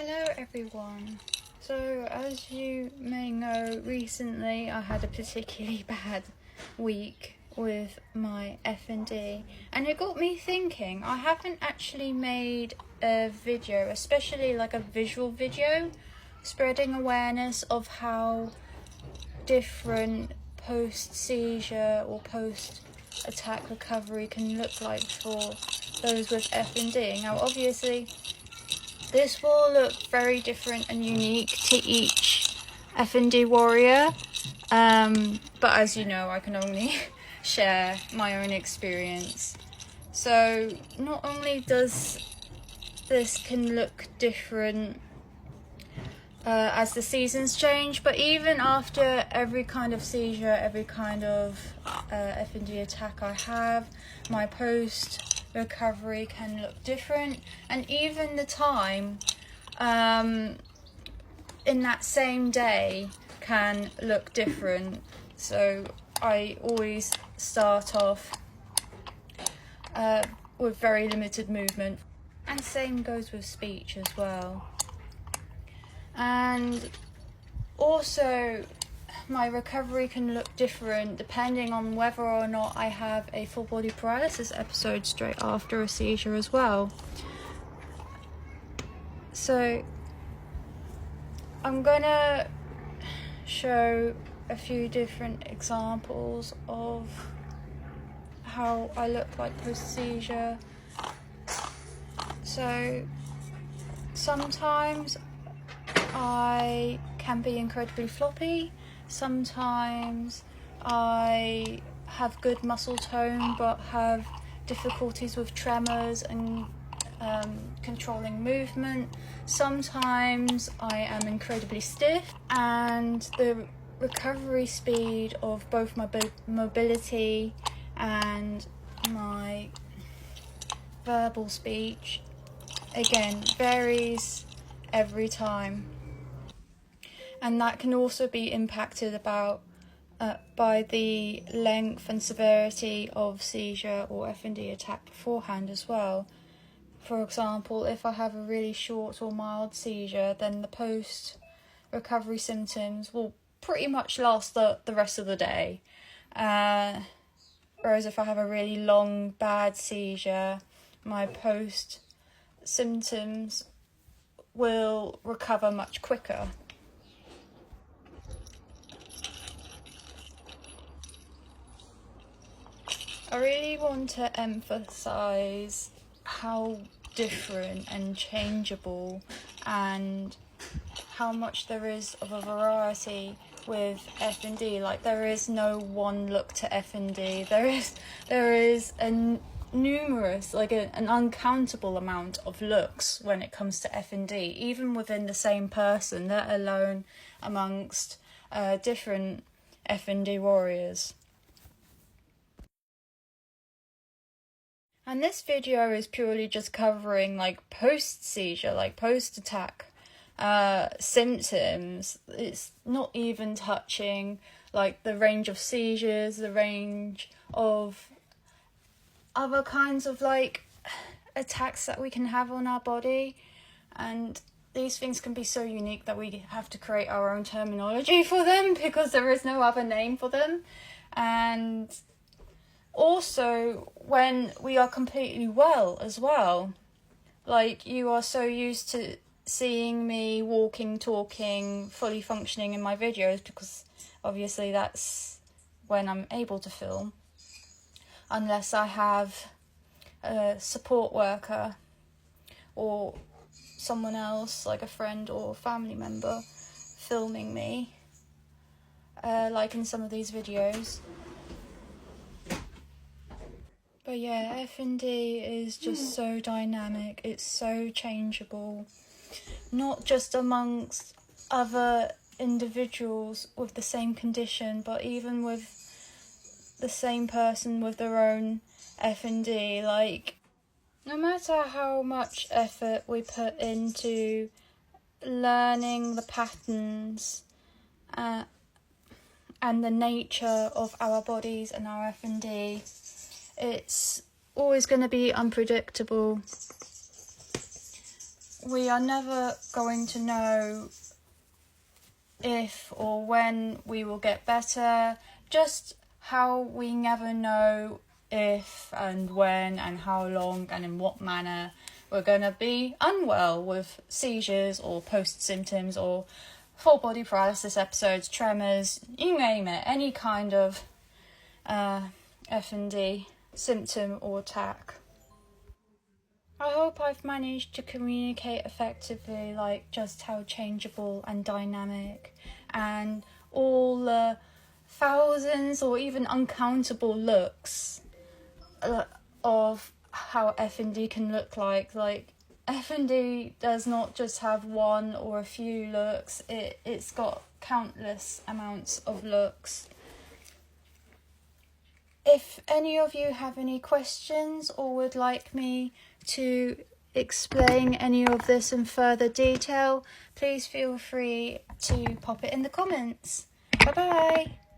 Hello everyone. So as you may know, recently I had a particularly bad week with my F&D, and it got me thinking. I haven't actually made a video, especially like a visual video, spreading awareness of how different post-seizure or post-attack recovery can look like for those with F&D. Now obviously this will look very different and unique to each F&D warrior, but as you know, I can only share my own experience. So not only does this can look different as the seasons change, but even after every kind of seizure, every kind of F&D attack I have, my post recovery can look different, and even the time in that same day can look different. So I always start off with very limited movement, and same goes with speech as well. And also my recovery can look different depending on whether or not I have a full body paralysis episode straight after a seizure as well. So I'm gonna show a few different examples of how I look like post-seizure. So sometimes I can be incredibly floppy. Sometimes I have good muscle tone but have difficulties with tremors and controlling movement. Sometimes I am incredibly stiff, and the recovery speed of both my mobility and my verbal speech again varies every time. And that can also be impacted by the length and severity of seizure or F&D attack beforehand as well. For example, if I have a really short or mild seizure, then the post-recovery symptoms will pretty much last the rest of the day. Whereas if I have a really long, bad seizure, my post-symptoms will recover much quicker. I really want to emphasize how different and changeable and how much there is of a variety with F&D. Like, there is no one look to F&D. There is numerous, like an uncountable amount of looks when it comes to F&D, even within the same person, let alone amongst different F&D warriors. And this video is purely just covering like post-seizure, like post-attack symptoms. It's not even touching like the range of seizures, the range of other kinds of like attacks that we can have on our body. And these things can be so unique that we have to create our own terminology for them because there is no other name for them. And also when we are completely well as well, like you are so used to seeing me walking, talking, fully functioning in my videos, because obviously that's when I'm able to film, unless I have a support worker or someone else, like a friend or family member, filming me, like in some of these videos. But yeah, F&D is just so dynamic, it's so changeable, not just amongst other individuals with the same condition, but even with the same person with their own F&D. Like, no matter how much effort we put into learning the patterns and the nature of our bodies and our F&D, it's always going to be unpredictable. we are never going to know if or when we will get better, just how we never know if and when and how long and in what manner we're going to be unwell with seizures or post-symptoms or full body paralysis episodes, tremors, you name it, any kind of FND symptom or attack. I hope I've managed to communicate effectively, like just how changeable and dynamic and all the thousands or even uncountable looks of how FND can look like. Like, FND does not just have one or a few looks, it's got countless amounts of looks. If any of you have any questions or would like me to explain any of this in further detail, please feel free to pop it in the comments. Bye bye!